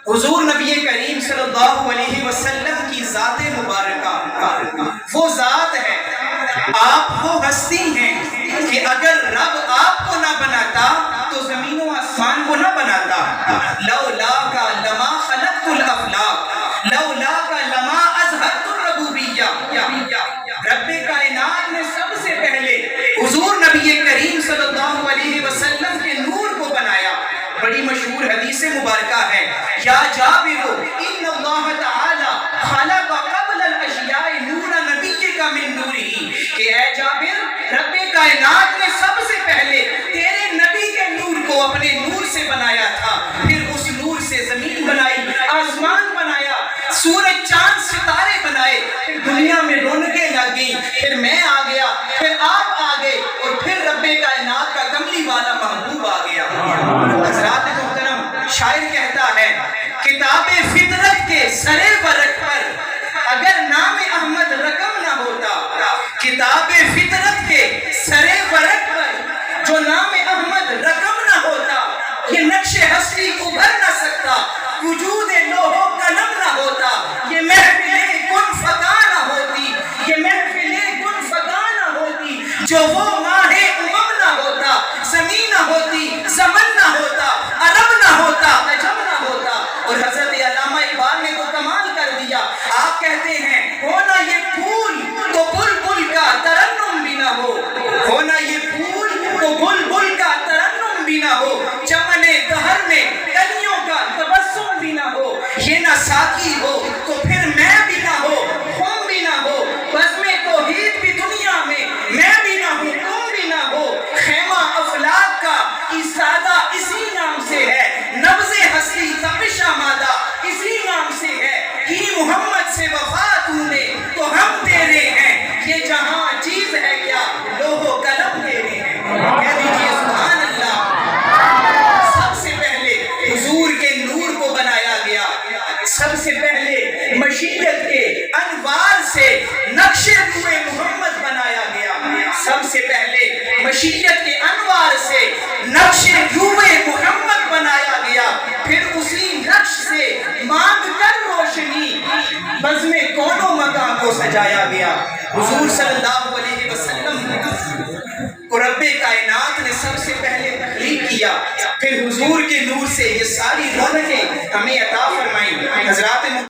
حضور نبی کریم صلی اللہ علیہ وسلم کی ذات مبارکہ وہ ذات ہے، آپ وہ ہستی ہیں کہ اگر رب آپ کو نہ بناتا تو زمین و آسمان کو نہ بناتا۔ لولا کا لما خلقت الافلاق لولا کا لما اظہرت الربوبیہ۔ رب کائنات نے سب سے پہلے حضور نبی کریم صلی اللہ علیہ وسلم کے نور کو بنایا۔ بڑی مشہور حدیث مبارکہ ہے، یا جابر ان اللہ تعالی خلق قبل الاشیاء نور نبیک من نورہ، کہ اے جابر رب کائنات نے سب سے پہلے تیرے نبی کے نور کو اپنے نور سے بنایا تھا، پھر اس نور سے زمین بنائی، آسمان بنایا، سورج چاند ستارے بنائے، پھر دنیا میں رونقیں لگ گئی، پھر میں آ گیا، پھر آپ آ گئے، اور پھر رب کائنات کا کملی والا محبوب آ گیا۔ حضرات محترم، شاعر کہتا ہے کتاب فطرت کے سرے ورق پر اگر نام احمد رقم نہ ہوتا، کتاب فطرت کے سرے ورق پر جو نام احمد رقم نہ ہوتا، یہ نقش ہستی ابھر نہ سکتا، وجود لوح و قلم نہ ہوتا، یہ محفل کن فقا نہ ہوتی، یہ محفل کن فقا نہ ہوتی، جو وہ ماہ امم نہ ہوتا، زمین نہ ہوتی، زمن نہ ہوتا، عرب نہ ہوتا، عجم نہ ہوتا۔ اور حضرت علامہ اقبال نے تو کمال کر دیا، آپ کہتے ہیں ہونا یہ پھول تو بلبل کا ترنم بھی نہ ہو، ہونا یہ پھول تو بلبل کا ترنم بھی نہ ہو، چمن دہر میں کلیوں کا تبسم بھی نہ ہو، یہ نہ ساقی ہو تو پھر میں بھی نہ ہو، خم بھی نہ ہو، بزم توحید بھی دنیا میں میں بھی نہ ہوں، تم بھی نہ ہو، خیمہ افلاک کا ایستادہ اسی نام سے ہے، نبض ہستی تپش آمادہ اسی نام سے ہے، کی محمد سے وفا تو نے تو ہم تیرے ہیں، یہ جہاں چیز ہے کیا لوح و قلم تیرے ہیں۔ کہہ دیجئے سبحان اللہ۔ سب سے پہلے حضور کے نور کو بنایا گیا، سب سے پہلے مشیت کے انوار سے نقش روئے محمد بنایا گیا، سب سے پہلے مشیت کے انوار سے نقش روئے محمد بنایا گیا، پھر اسی نقش سے مانگ کر روشنی بزم کون و مکان کو سجایا گیا۔ حضور صلی اللہ علیہ وسلم کو رب کائنات نے سب سے پہلے تخلیق کیا، پھر حضور کے نور سے یہ ساری رونقیں ہمیں عطا فرمائیں۔ حضرات